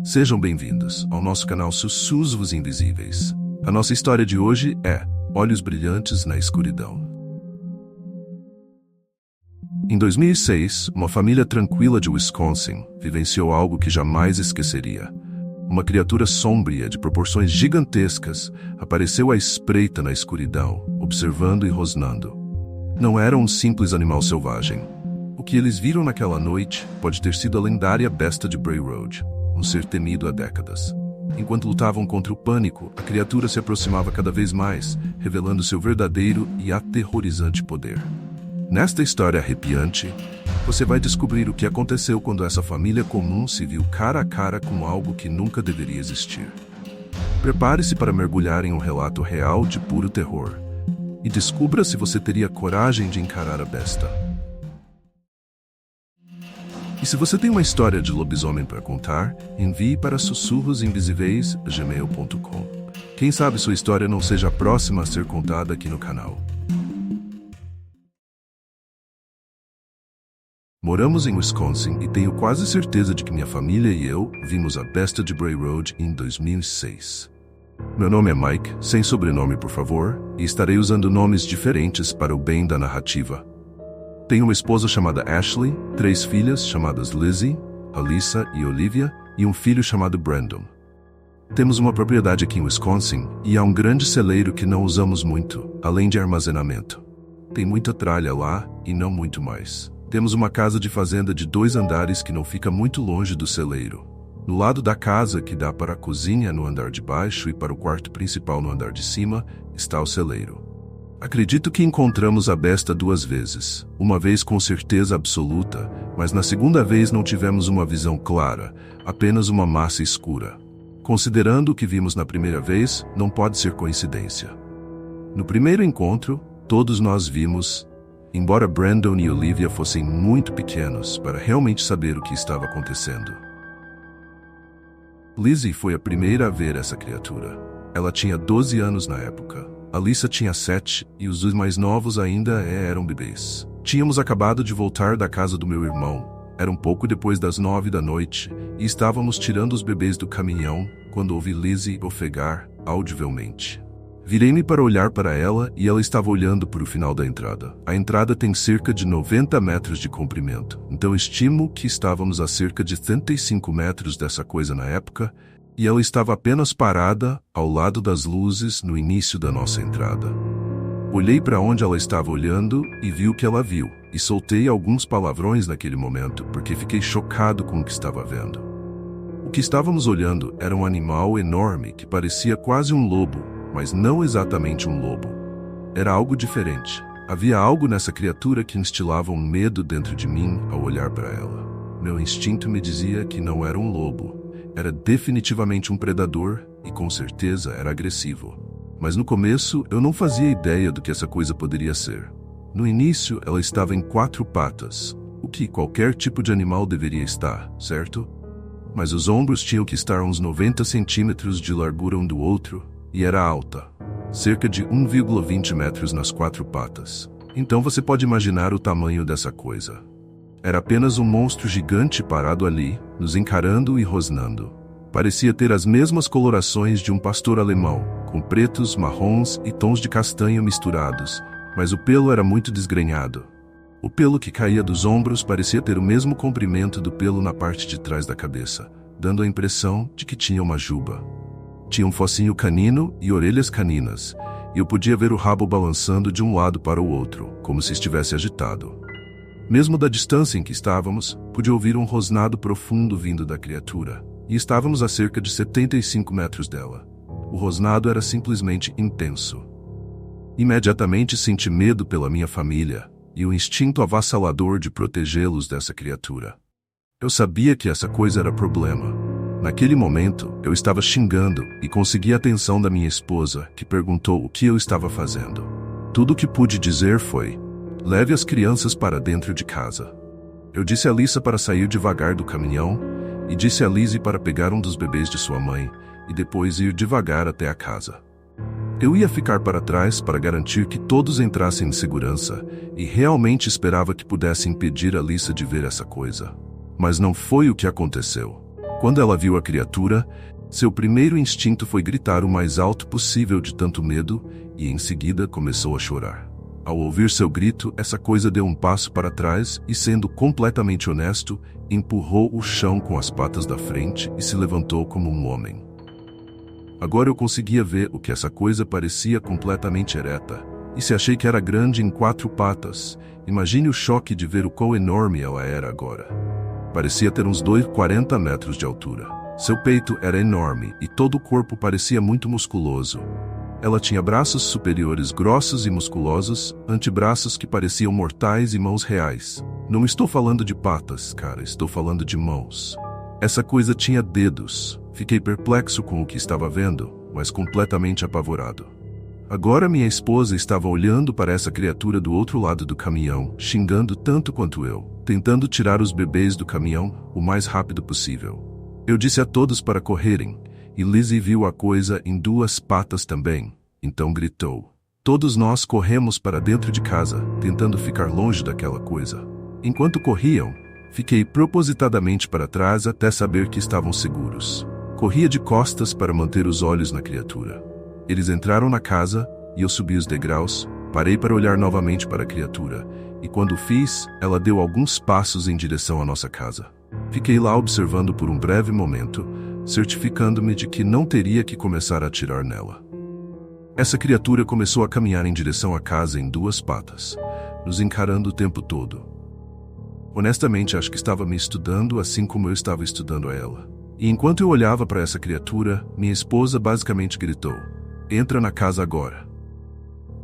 Sejam bem-vindos ao nosso canal Sussurros Invisíveis. A nossa história de hoje é Olhos Brilhantes na Escuridão. Em 2006, uma família tranquila de Wisconsin vivenciou algo que jamais esqueceria. Uma criatura sombria de proporções gigantescas apareceu à espreita na escuridão, observando e rosnando. Não era um simples animal selvagem. O que eles viram naquela noite pode ter sido a lendária besta de Bray Road, um ser temido há décadas. Enquanto lutavam contra o pânico, a criatura se aproximava cada vez mais, revelando seu verdadeiro e aterrorizante poder. Nesta história arrepiante, você vai descobrir o que aconteceu quando essa família comum se viu cara a cara com algo que nunca deveria existir. Prepare-se para mergulhar em um relato real de puro terror e descubra se você teria coragem de encarar a besta. E se você tem uma história de lobisomem para contar, envie para sussurrosinvisíveis@gmail.com. Quem sabe sua história não seja a próxima a ser contada aqui no canal. Moramos em Wisconsin e tenho quase certeza de que minha família e eu vimos a besta de Bray Road em 2006. Meu nome é Mike, sem sobrenome por favor, e estarei usando nomes diferentes para o bem da narrativa. Tenho uma esposa chamada Ashley, 3 filhas chamadas Lizzie, Alyssa e Olivia, e um filho chamado Brandon. Temos uma propriedade aqui em Wisconsin e há um grande celeiro que não usamos muito, além de armazenamento. Tem muita tralha lá e não muito mais. Temos uma casa de fazenda de 2 andares que não fica muito longe do celeiro. No lado da casa, que dá para a cozinha no andar de baixo e para o quarto principal no andar de cima, está o celeiro. Acredito que encontramos a besta 2 vezes. Uma vez com certeza absoluta, mas na segunda vez não tivemos uma visão clara, apenas uma massa escura. Considerando o que vimos na primeira vez, não pode ser coincidência. No primeiro encontro, todos nós vimos, embora Brandon e Olivia fossem muito pequenos para realmente saber o que estava acontecendo. Lizzie foi a primeira a ver essa criatura. Ela tinha 12 anos na época. Alyssa tinha 7 e os 2 mais novos ainda eram bebês. Tínhamos acabado de voltar da casa do meu irmão. Era um pouco depois das 9 da noite e estávamos tirando os bebês do caminhão quando ouvi Lizzie ofegar audivelmente. Virei-me para olhar para ela e ela estava olhando para o final da entrada. A entrada tem cerca de 90 metros de comprimento, então estimo que estávamos a cerca de 35 metros dessa coisa na época, e ela estava apenas parada ao lado das luzes no início da nossa entrada. Olhei para onde ela estava olhando e vi o que ela viu, e soltei alguns palavrões naquele momento porque fiquei chocado com o que estava vendo. O que estávamos olhando era um animal enorme que parecia quase um lobo, mas não exatamente um lobo. Era algo diferente. Havia algo nessa criatura que instilava um medo dentro de mim ao olhar para ela. Meu instinto me dizia que não era um lobo. Era definitivamente um predador e com certeza era agressivo. Mas no começo eu não fazia ideia do que essa coisa poderia ser. No início ela estava em 4 patas, o que qualquer tipo de animal deveria estar, certo? Mas os ombros tinham que estar a uns 90 centímetros de largura um do outro e era alta, cerca de 1,20 metros nas 4 patas. Então você pode imaginar o tamanho dessa coisa. Era apenas um monstro gigante parado ali, nos encarando e rosnando. Parecia ter as mesmas colorações de um pastor alemão, com pretos, marrons e tons de castanho misturados, mas o pelo era muito desgrenhado. O pelo que caía dos ombros parecia ter o mesmo comprimento do pelo na parte de trás da cabeça, dando a impressão de que tinha uma juba. Tinha um focinho canino e orelhas caninas, e eu podia ver o rabo balançando de um lado para o outro, como se estivesse agitado. Mesmo da distância em que estávamos, pude ouvir um rosnado profundo vindo da criatura, e estávamos a cerca de 75 metros dela. O rosnado era simplesmente intenso. Imediatamente senti medo pela minha família, e o instinto avassalador de protegê-los dessa criatura. Eu sabia que essa coisa era problema. Naquele momento, eu estava xingando e consegui a atenção da minha esposa, que perguntou o que eu estava fazendo. Tudo o que pude dizer foi: leve as crianças para dentro de casa. Eu disse a Alyssa para sair devagar do caminhão e disse a Lizzie para pegar um dos bebês de sua mãe e depois ir devagar até a casa. Eu ia ficar para trás para garantir que todos entrassem em segurança e realmente esperava que pudesse impedir a Alyssa de ver essa coisa. Mas não foi o que aconteceu. Quando ela viu a criatura, seu primeiro instinto foi gritar o mais alto possível de tanto medo e em seguida começou a chorar. Ao ouvir seu grito, essa coisa deu um passo para trás e, sendo completamente honesto, empurrou o chão com as patas da frente e se levantou como um homem. Agora eu conseguia ver o que essa coisa parecia completamente ereta. E se achei que era grande em 4 patas, imagine o choque de ver o quão enorme ela era agora. Parecia ter uns 40 metros de altura. Seu peito era enorme e todo o corpo parecia muito musculoso. Ela tinha braços superiores grossos e musculosos, antebraços que pareciam mortais e mãos reais. Não estou falando de patas, cara, estou falando de mãos. Essa coisa tinha dedos. Fiquei perplexo com o que estava vendo, mas completamente apavorado. Agora minha esposa estava olhando para essa criatura do outro lado do caminhão, xingando tanto quanto eu, tentando tirar os bebês do caminhão o mais rápido possível. Eu disse a todos para correrem, e Lizzie viu a coisa em 2 patas também, então gritou. Todos nós corremos para dentro de casa, tentando ficar longe daquela coisa. Enquanto corriam, fiquei propositadamente para trás até saber que estavam seguros. Corria de costas para manter os olhos na criatura. Eles entraram na casa, e eu subi os degraus, parei para olhar novamente para a criatura, e quando fiz, ela deu alguns passos em direção à nossa casa. Fiquei lá observando por um breve momento, certificando-me de que não teria que começar a atirar nela. Essa criatura começou a caminhar em direção à casa em 2 patas, nos encarando o tempo todo. Honestamente, acho que estava me estudando assim como eu estava estudando a ela. E enquanto eu olhava para essa criatura, minha esposa basicamente gritou: "Entra na casa agora."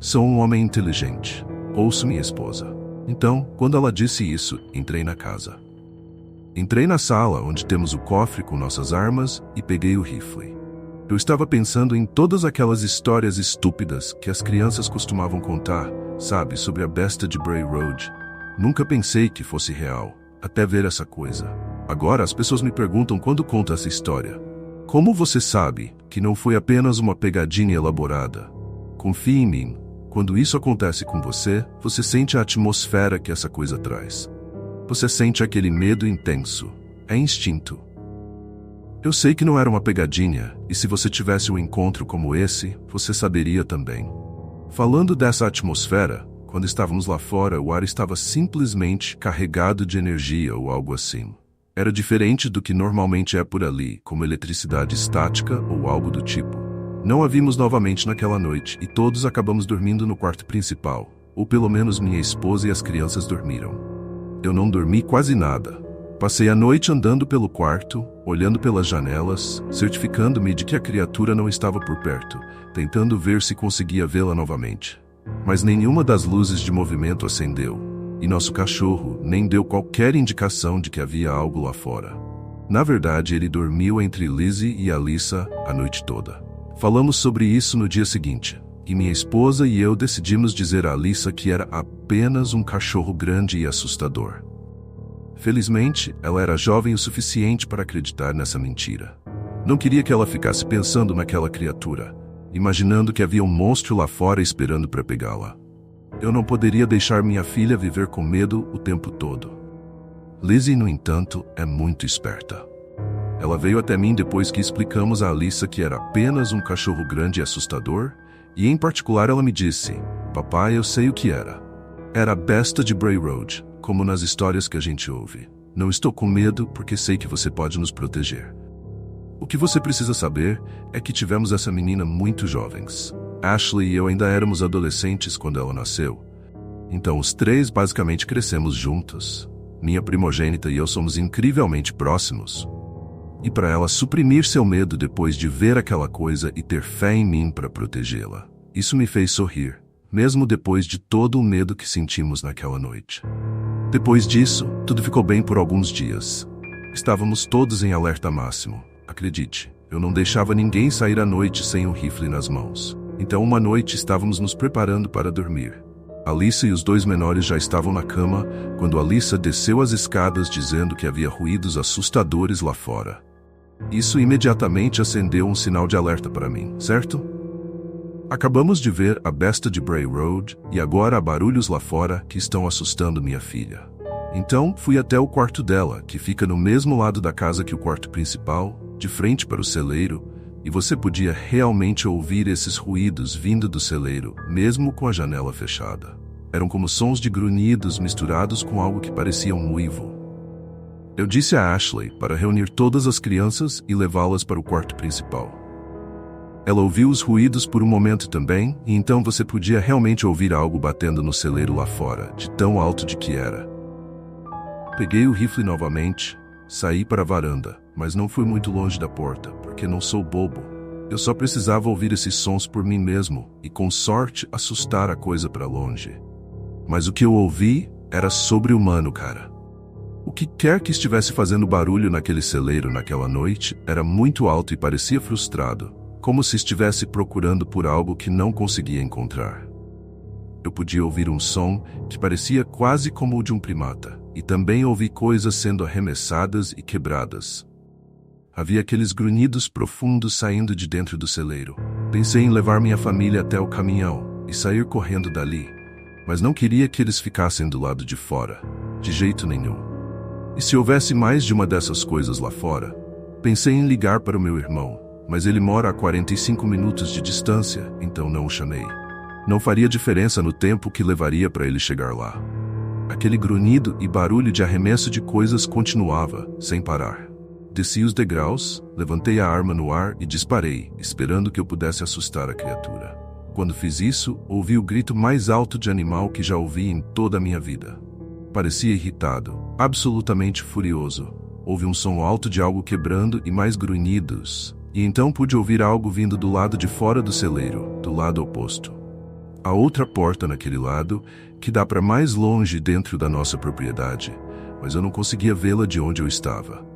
Sou um homem inteligente. Ouço minha esposa. Então, quando ela disse isso, entrei na casa. Entrei na sala onde temos o cofre com nossas armas e peguei o rifle. Eu estava pensando em todas aquelas histórias estúpidas que as crianças costumavam contar, sabe, sobre a besta de Bray Road. Nunca pensei que fosse real, até ver essa coisa. Agora as pessoas me perguntam quando conto essa história. Como você sabe que não foi apenas uma pegadinha elaborada? Confie em mim. Quando isso acontece com você, você sente a atmosfera que essa coisa traz. Você sente aquele medo intenso. É instinto. Eu sei que não era uma pegadinha, e se você tivesse um encontro como esse, você saberia também. Falando dessa atmosfera, quando estávamos lá fora, o ar estava simplesmente carregado de energia ou algo assim. Era diferente do que normalmente é por ali, como eletricidade estática ou algo do tipo. Não a vimos novamente naquela noite, e todos acabamos dormindo no quarto principal, ou pelo menos minha esposa e as crianças dormiram. Eu não dormi quase nada. Passei a noite andando pelo quarto, olhando pelas janelas, certificando-me de que a criatura não estava por perto, tentando ver se conseguia vê-la novamente. Mas nenhuma das luzes de movimento acendeu, e nosso cachorro nem deu qualquer indicação de que havia algo lá fora. Na verdade, ele dormiu entre Lizzie e Alyssa a noite toda. Falamos sobre isso no dia seguinte, e minha esposa e eu decidimos dizer a Alyssa que era apenas um cachorro grande e assustador. Felizmente, ela era jovem o suficiente para acreditar nessa mentira. Não queria que ela ficasse pensando naquela criatura, imaginando que havia um monstro lá fora esperando para pegá-la. Eu não poderia deixar minha filha viver com medo o tempo todo. Lizzie, no entanto, é muito esperta. Ela veio até mim depois que explicamos a Alyssa que era apenas um cachorro grande e assustador, e em particular ela me disse: "Papai, eu sei o que era. Era a besta de Bray Road, como nas histórias que a gente ouve. Não estou com medo porque sei que você pode nos proteger." O que você precisa saber é que tivemos essa menina muito jovens. Ashley e eu ainda éramos adolescentes quando ela nasceu. Então os 3 basicamente crescemos juntos. Minha primogênita e eu somos incrivelmente próximos. E para ela suprimir seu medo depois de ver aquela coisa e ter fé em mim para protegê-la, isso me fez sorrir, mesmo depois de todo o medo que sentimos naquela noite. Depois disso, tudo ficou bem por alguns dias. Estávamos todos em alerta máximo. Acredite, eu não deixava ninguém sair à noite sem um rifle nas mãos. Então uma noite estávamos nos preparando para dormir. Alyssa e os 2 menores já estavam na cama quando Alyssa desceu as escadas dizendo que havia ruídos assustadores lá fora. Isso imediatamente acendeu um sinal de alerta para mim, certo? Acabamos de ver a besta de Bray Road e agora há barulhos lá fora que estão assustando minha filha. Então, fui até o quarto dela, que fica no mesmo lado da casa que o quarto principal, de frente para o celeiro, e você podia realmente ouvir esses ruídos vindo do celeiro, mesmo com a janela fechada. Eram como sons de grunhidos misturados com algo que parecia um uivo. Eu disse a Ashley para reunir todas as crianças e levá-las para o quarto principal. Ela ouviu os ruídos por um momento também, e então você podia realmente ouvir algo batendo no celeiro lá fora, de tão alto de que era. Peguei o rifle novamente, saí para a varanda, mas não fui muito longe da porta, porque não sou bobo. Eu só precisava ouvir esses sons por mim mesmo e, com sorte, assustar a coisa para longe. Mas o que eu ouvi era sobre-humano, cara. O que quer que estivesse fazendo barulho naquele celeiro naquela noite era muito alto e parecia frustrado, como se estivesse procurando por algo que não conseguia encontrar. Eu podia ouvir um som que parecia quase como o de um primata, e também ouvi coisas sendo arremessadas e quebradas. Havia aqueles grunhidos profundos saindo de dentro do celeiro. Pensei em levar minha família até o caminhão e sair correndo dali, mas não queria que eles ficassem do lado de fora, de jeito nenhum. E se houvesse mais de uma dessas coisas lá fora? Pensei em ligar para o meu irmão, mas ele mora a 45 minutos de distância, então não o chamei. Não faria diferença no tempo que levaria para ele chegar lá. Aquele grunhido e barulho de arremesso de coisas continuava, sem parar. Desci os degraus, levantei a arma no ar e disparei, esperando que eu pudesse assustar a criatura. Quando fiz isso, ouvi o grito mais alto de animal que já ouvi em toda a minha vida. Parecia irritado, absolutamente furioso. Houve um som alto de algo quebrando e mais grunhidos, e então pude ouvir algo vindo do lado de fora do celeiro, do lado oposto. A outra porta naquele lado, que dá para mais longe dentro da nossa propriedade, mas eu não conseguia vê-la de onde eu estava.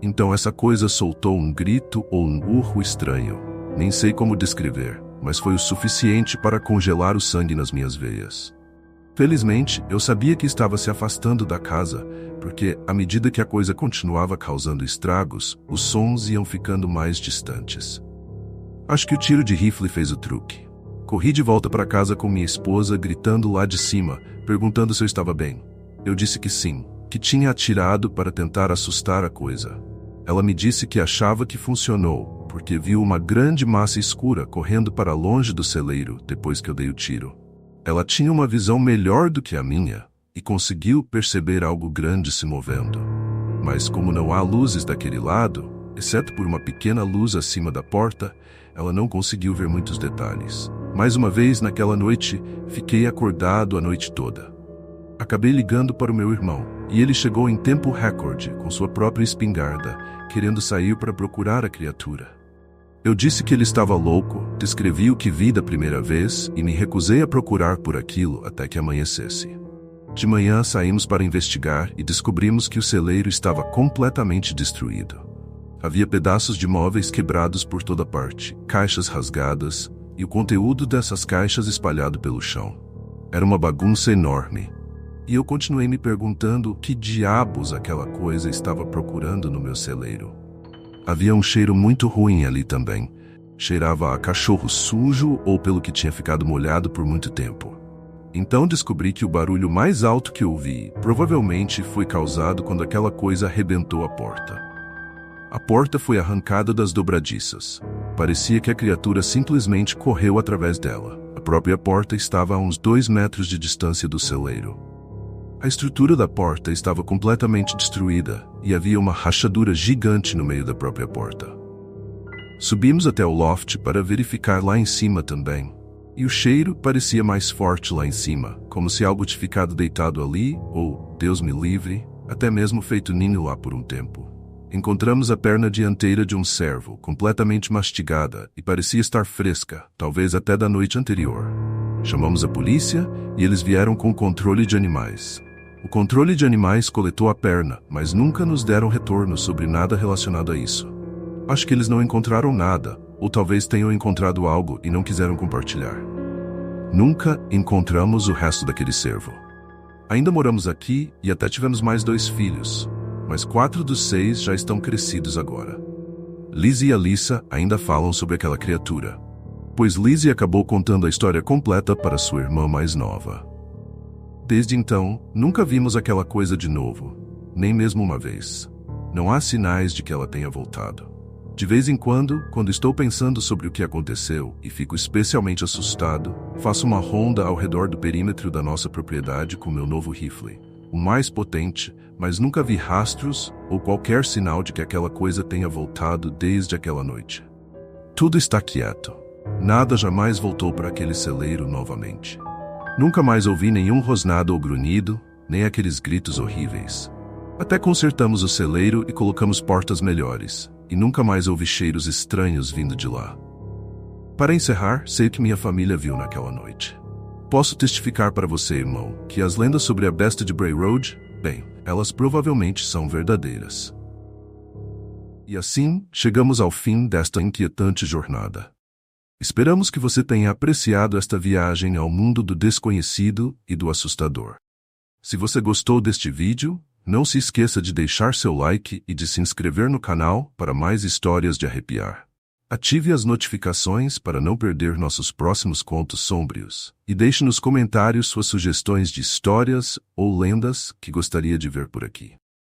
Então essa coisa soltou um grito ou um urro estranho. Nem sei como descrever, mas foi o suficiente para congelar o sangue nas minhas veias. Felizmente, eu sabia que estava se afastando da casa, porque, à medida que a coisa continuava causando estragos, os sons iam ficando mais distantes. Acho que o tiro de rifle fez o truque. Corri de volta para casa com minha esposa, gritando lá de cima, perguntando se eu estava bem. Eu disse que sim, que tinha atirado para tentar assustar a coisa. Ela me disse que achava que funcionou, porque viu uma grande massa escura correndo para longe do celeiro depois que eu dei o tiro. Ela tinha uma visão melhor do que a minha e conseguiu perceber algo grande se movendo. Mas como não há luzes daquele lado, exceto por uma pequena luz acima da porta, ela não conseguiu ver muitos detalhes. Mais uma vez, naquela noite, fiquei acordado a noite toda. Acabei ligando para o meu irmão, e ele chegou em tempo recorde, com sua própria espingarda, querendo sair para procurar a criatura. Eu disse que ele estava louco, descrevi o que vi da primeira vez e me recusei a procurar por aquilo até que amanhecesse. De manhã saímos para investigar e descobrimos que o celeiro estava completamente destruído. Havia pedaços de móveis quebrados por toda parte, caixas rasgadas e o conteúdo dessas caixas espalhado pelo chão. Era uma bagunça enorme. E eu continuei me perguntando o que diabos aquela coisa estava procurando no meu celeiro. Havia um cheiro muito ruim ali também. Cheirava a cachorro sujo ou pelo que tinha ficado molhado por muito tempo. Então descobri que o barulho mais alto que ouvi provavelmente foi causado quando aquela coisa arrebentou a porta. A porta foi arrancada das dobradiças. Parecia que a criatura simplesmente correu através dela. A própria porta estava a uns 2 metros de distância do celeiro. A estrutura da porta estava completamente destruída e havia uma rachadura gigante no meio da própria porta. Subimos até o loft para verificar lá em cima também. E o cheiro parecia mais forte lá em cima, como se algo tivesse ficado deitado ali, ou, Deus me livre, até mesmo feito ninho lá por um tempo. Encontramos a perna dianteira de um cervo, completamente mastigada, e parecia estar fresca, talvez até da noite anterior. Chamamos a polícia e eles vieram com o controle de animais. O controle de animais coletou a perna, mas nunca nos deram retorno sobre nada relacionado a isso. Acho que eles não encontraram nada, ou talvez tenham encontrado algo e não quiseram compartilhar. Nunca encontramos o resto daquele cervo. Ainda moramos aqui e até tivemos mais 2 filhos, mas 4 dos 6 já estão crescidos agora. Lizzie e Alyssa ainda falam sobre aquela criatura, pois Lizzie acabou contando a história completa para sua irmã mais nova. Desde então, nunca vimos aquela coisa de novo, nem mesmo uma vez. Não há sinais de que ela tenha voltado. De vez em quando estou pensando sobre o que aconteceu e fico especialmente assustado, faço uma ronda ao redor do perímetro da nossa propriedade com meu novo rifle, o mais potente, mas nunca vi rastros ou qualquer sinal de que aquela coisa tenha voltado desde aquela noite. Tudo está quieto. Nada jamais voltou para aquele celeiro novamente. Nunca mais ouvi nenhum rosnado ou grunhido, nem aqueles gritos horríveis. Até consertamos o celeiro e colocamos portas melhores, e nunca mais ouvi cheiros estranhos vindo de lá. Para encerrar, sei o que minha família viu naquela noite. Posso testificar para você, irmão, que as lendas sobre a besta de Bray Road, bem, elas provavelmente são verdadeiras. E assim, chegamos ao fim desta inquietante jornada. Esperamos que você tenha apreciado esta viagem ao mundo do desconhecido e do assustador. Se você gostou deste vídeo, não se esqueça de deixar seu like e de se inscrever no canal para mais histórias de arrepiar. Ative as notificações para não perder nossos próximos contos sombrios. E deixe nos comentários suas sugestões de histórias ou lendas que gostaria de ver por aqui.